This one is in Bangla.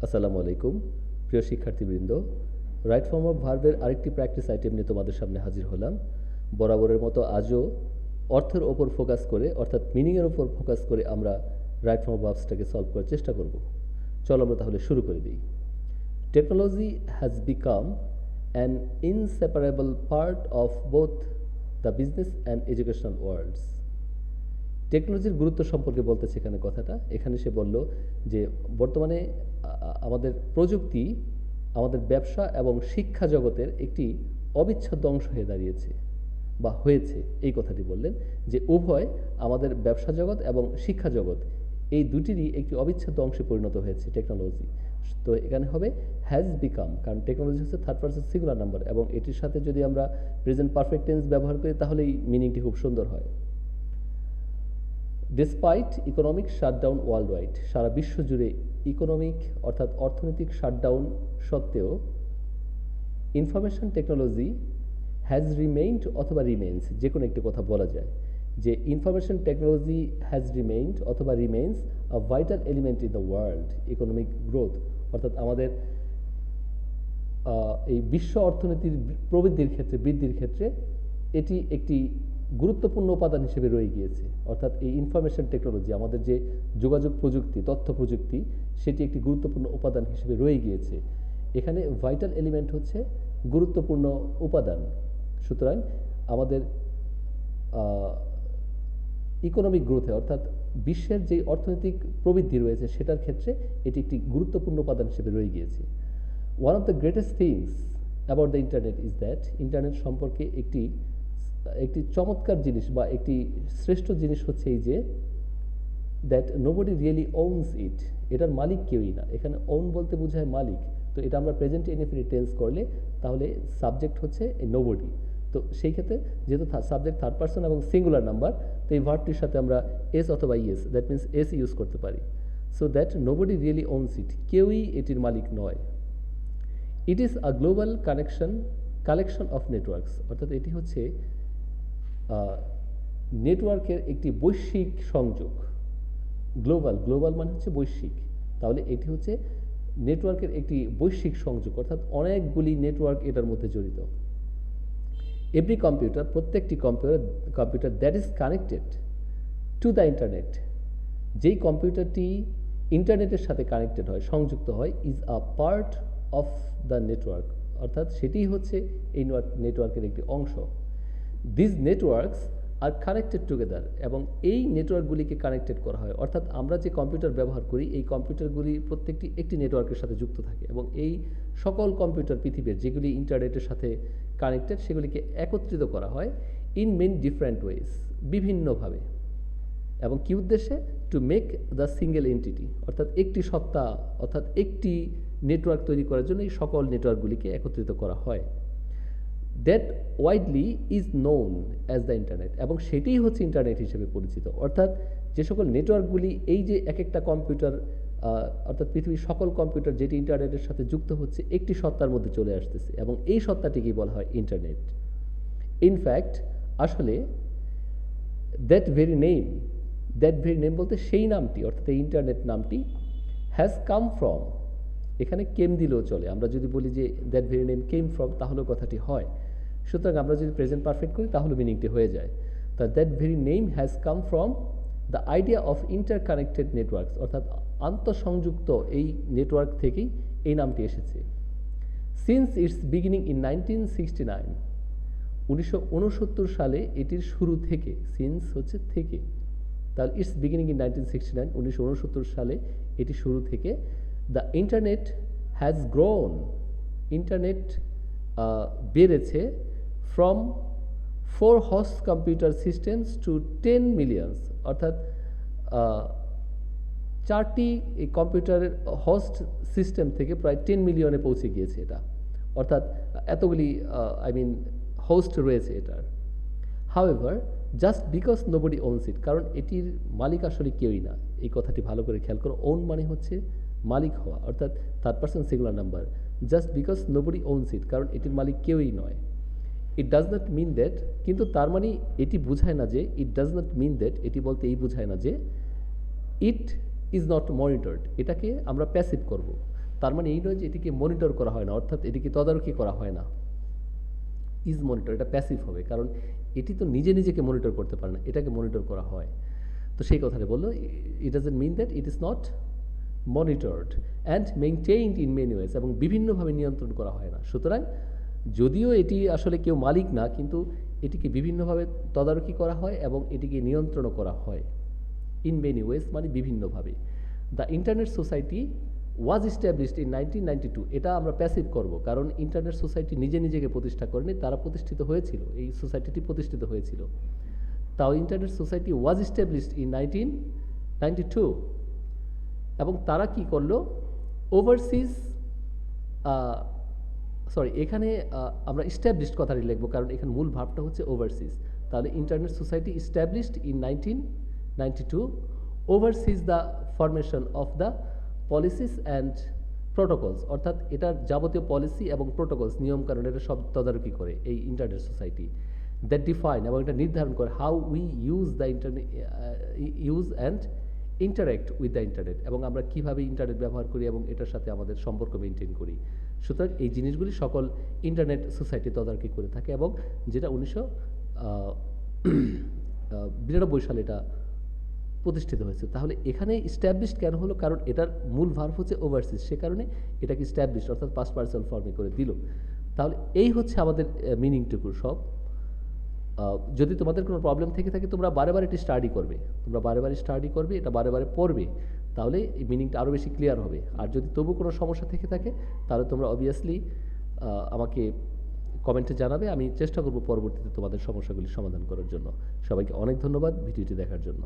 আসসালামু আলাইকুম প্রিয় শিক্ষার্থীবৃন্দ। রাইট ফর্ম অফ ভার্বের আরেকটি প্র্যাকটিস আইটেম নিয়ে তোমাদের সামনে হাজির হলাম। বরাবরের মতো আজও অর্থের ওপর ফোকাস করে অর্থাৎ মিনিংয়ের ওপর ফোকাস করে আমরা রাইট ফর্ম অফ ভার্বসটাকে সলভ করার চেষ্টা করব। চলো আমরা তাহলে শুরু করে দিই। Technology has become an inseparable part of both the business and educational worlds. টেকনোলজির গুরুত্ব সম্পর্কে বলতেছে এখানে কথাটা। এখানে সে বলল যে বর্তমানে আমাদের প্রযুক্তি আমাদের ব্যবসা এবং শিক্ষা জগতের একটি অবিচ্ছেদ্য অংশ হয়ে দাঁড়িয়েছে বা হয়েছে, এই কথাটি বললেন যে উভয় আমাদের ব্যবসা জগৎ এবং শিক্ষা জগৎ এই দুটিরই একটি অবিচ্ছেদ্য অংশে পরিণত হয়েছে টেকনোলজি। তো এখানে হবে হ্যাজ বিকাম, কারণ টেকনোলজি হচ্ছে থার্ড পারসন সিঙ্গুলার নাম্বার এবং এটির সাথে যদি আমরা প্রেজেন্ট পারফেক্ট টেন্স ব্যবহার করি তাহলেই মিনিংটি খুব সুন্দর হয়। Despite economic shutdown worldwide, সারা বিশ্ব জুড়ে ইকোনমিক অর্থাৎ অর্থনৈতিক শাটডাউন সত্ত্বেও ইনফরমেশন টেকনোলজি হ্যাজ রিমেইনড অথবা রিমেইনস, যে কোনো একটি কথা বলা যায় যে ইনফরমেশন টেকনোলজি হ্যাজ রিমেইনড অথবা remains a vital element in the world economic growth, অর্থাৎ আমাদের এই বিশ্ব অর্থনীতির প্রবৃদ্ধির ক্ষেত্রে বৃদ্ধির ক্ষেত্রে এটি একটি গুরুত্বপূর্ণ উপাদান হিসেবে রয়ে গিয়েছে। অর্থাৎ এই ইনফরমেশন টেকনোলজি আমাদের যে যোগাযোগ প্রযুক্তি তথ্য প্রযুক্তি সেটি একটি গুরুত্বপূর্ণ উপাদান হিসেবে রয়ে গিয়েছে। এখানে ভাইটাল এলিমেন্ট হচ্ছে গুরুত্বপূর্ণ উপাদান। সুতরাং আমাদের ইকোনমিক গ্রোথে অর্থাৎ বিশ্বের যে অর্থনৈতিক প্রবৃদ্ধি রয়েছে সেটার ক্ষেত্রে এটি একটি গুরুত্বপূর্ণ উপাদান হিসেবে রয়ে গিয়েছে। One of the greatest things about the internet is that, internet সম্পর্কে একটি চমৎকার জিনিস বা একটি শ্রেষ্ঠ জিনিস হচ্ছে এই যে দ্যাট নোবডি রিয়েলি ওনস ইট, এটার মালিক কেউই না। এখানে ওন বলতে বোঝায় মালিক, তো এটা আমরা প্রেজেন্ট ইনডেফিনিট টেন্স করলে তাহলে সাবজেক্ট হচ্ছে নোবডি। তো সেই ক্ষেত্রে যেহেতু সাবজেক্ট থার্ড পারসন এবং সিঙ্গুলার নাম্বার, তো এই ভার্বটির সাথে আমরা এস অথবা ES, that means S use করতে পারি। So that nobody really owns it, কেউই এটির মালিক নয়। It is a global collection of networks, অর্থাৎ এটি হচ্ছে নেটওয়ার্কের একটি বৈশ্বিক সংযোগ। গ্লোবাল মানে হচ্ছে বৈশ্বিক, তাহলে এটি হচ্ছে নেটওয়ার্কের একটি বৈশ্বিক সংযোগ, অর্থাৎ অনেকগুলি নেটওয়ার্ক এটার মধ্যে জড়িত। এভরি কম্পিউটার, প্রত্যেকটি computer that is connected to the internet, যেই কম্পিউটারটি ইন্টারনেটের সাথে কানেক্টেড হয় সংযুক্ত হয়, is a part of the network, অর্থাৎ সেটিই হচ্ছে এই নেটওয়ার্কের একটি অংশ। This networks are connected together, এবং এই নেটওয়ার্কগুলিকে কানেক্টেড করা হয়, অর্থাৎ আমরা যে কম্পিউটার ব্যবহার করি এই কম্পিউটারগুলি প্রত্যেকটি একটি নেটওয়ার্কের সাথে যুক্ত থাকে এবং এই সকল কম্পিউটার পৃথিবীর যেগুলি ইন্টারনেটের সাথে কানেক্টেড সেগুলিকে একত্রিত করা হয় ইন মেনি ডিফারেন্ট ওয়েজ, বিভিন্নভাবে, এবং কী উদ্দেশ্যে? To make the single entity, অর্থাৎ একটি সত্তা, অর্থাৎ একটি নেটওয়ার্ক তৈরি করার জন্য এই সকল নেটওয়ার্কগুলিকে একত্রিত করা হয়। That widely is known as the internet, এবং সেটিই হচ্ছে ইন্টারনেট হিসেবে পরিচিত। অর্থাৎ যে সকল নেটওয়ার্কগুলি এই যে এক একটা কম্পিউটার অর্থাৎ পৃথিবীর সকল কম্পিউটার যেটি ইন্টারনেটের সাথে যুক্ত হচ্ছে একটি সত্তার মধ্যে চলে আসতেছে এবং এই সত্তাটিকেই বলা হয় ইন্টারনেট। ইনফ্যাক্ট আসলে দ্যাট ভেরি নেম বলতে সেই নামটি, অর্থাৎ এই ইন্টারনেট নামটি হ্যাজ কাম ফ্রম, এখানে কেম দিলেও চলে। আমরা যদি বলি যে that very name came from তাহলেও কথাটি হয়। সুতরাং আমরা যদি প্রেজেন্ট পারফেক্ট করি তাহলে মিনিংটি হয়ে যায়। তা that very name has come from the idea of interconnected networks, অর্থাৎ আন্তঃসংযুক্ত এই নেটওয়ার্ক থেকেই এই নামটি এসেছে। সিন্স ইটস বিগিনিং ইন 1969, 1969 সালে এটির শুরু থেকে, সিন্স হচ্ছে থেকে, তাহলে ইটস বিগিনিং ইন 1969, 1969 সালে এটি শুরু থেকে, the internet has grown, internet বেড়েছে, from 4 host computer systems to 10 millions, অর্থাৎ 4টি এই কম্পিউটারের হোস্ট সিস্টেম থেকে প্রায় 10 মিলিয়নে পৌঁছে গিয়েছে এটা, অর্থাৎ এতগুলি হোস্ট রয়েছে এটার। However just because nobody owns it, কারণ এটির মালিক আসলে কেউই না। এই কথাটি ভালো করে খেয়াল করো, ওন মানে হচ্ছে মালিক হওয়া, অর্থাৎ third person singular number. Just because nobody owns it, কারণ এটির মালিক কেউই নয়। It does not mean that, কিন্তু তার মানে এটি বোঝায় না যে, it does not mean that এটি বলতে এই বোঝায় না যে ইট ইজ নট মনিটর্ড, এটাকে আমরা প্যাসিভ করব। তার মানে এই নয় যে এটিকে মনিটর করা হয় না, অর্থাৎ এটিকে তদারকি করা হয় না। ইজ মনিটর, এটা প্যাসিভ হবে, কারণ এটি তো নিজে নিজেকে মনিটর করতে পারে না, এটাকে মনিটর করা হয়। তো সেই কথাটা বললো, it doesn't mean that it is not monitored and maintained in many ways, এবং বিভিন্নভাবে নিয়ন্ত্রণ করা হয় না। সুতরাং যদিও এটি আসলে কেউ মালিক না, কিন্তু এটিকে বিভিন্নভাবে তদারকি করা হয় এবং এটিকে নিয়ন্ত্রণও করা হয়। ইন মেনি ওয়েজ মানে বিভিন্নভাবে। The internet society was established in 1992, এটা আমরা প্যাসিভ করব, কারণ ইন্টারনেট সোসাইটি নিজে নিজেকে প্রতিষ্ঠা করেনি, তারা প্রতিষ্ঠিত হয়েছিল, এই সোসাইটিটি প্রতিষ্ঠিত হয়েছিল। তাও internet society was established in 1992, এবং তারা কি করলো, ওভারসিজ, সরি এখানে আমরা ইস্টাবলিশড কথাটি লিখবো, কারণ এখানে মূল ভাবটা হচ্ছে ওভারসিজ। তাহলে internet society established in 1992 overseas the formation of the policies and protocols, অর্থাৎ এটার যাবতীয় পলিসি এবং প্রোটোকলস, নিয়মকানুন, এটা সব তদারকি করে এই ইন্টারনেট সোসাইটি। দ্যাট ডিফাইন, এবং এটা নির্ধারণ করে how we use the internet, use and interact with the internet, এবং আমরা কীভাবে ইন্টারনেট ব্যবহার করি এবং এটার সাথে আমাদের সম্পর্ক মেনটেন করি। সুতরাং এই জিনিসগুলি সকল ইন্টারনেট সোসাইটি তদারকি করে থাকে, এবং যেটা 1992 সালে এটা প্রতিষ্ঠিত হয়েছে। তাহলে এখানে ইস্টাবলিশড কেন হলো, কারণ এটার মূল ভার্ব হচ্ছে ওভারসিজ, সে কারণে এটাকে ইস্টাবলিশড অর্থাৎ পাস্ট পার্সন ফর্মে করে দিল। তাহলে এই হচ্ছে আমাদের মিনিংটুকু সব। যদি তোমাদের কোনো প্রবলেম থেকে থাকে, তোমরা বারে বারে এটি স্টাডি করবে, এটা বারে বারে পড়বে, তাহলে এই মিনিংটা আরও বেশি ক্লিয়ার হবে। আর যদি তবু কোনো সমস্যা থেকে থাকে, তাহলে তোমরা অবভিয়াসলি আমাকে কমেন্টে জানাবে, আমি চেষ্টা করব পরবর্তীতে তোমাদের সমস্যাগুলি সমাধান করার জন্য। সবাইকে অনেক ধন্যবাদ ভিডিওটি দেখার জন্য।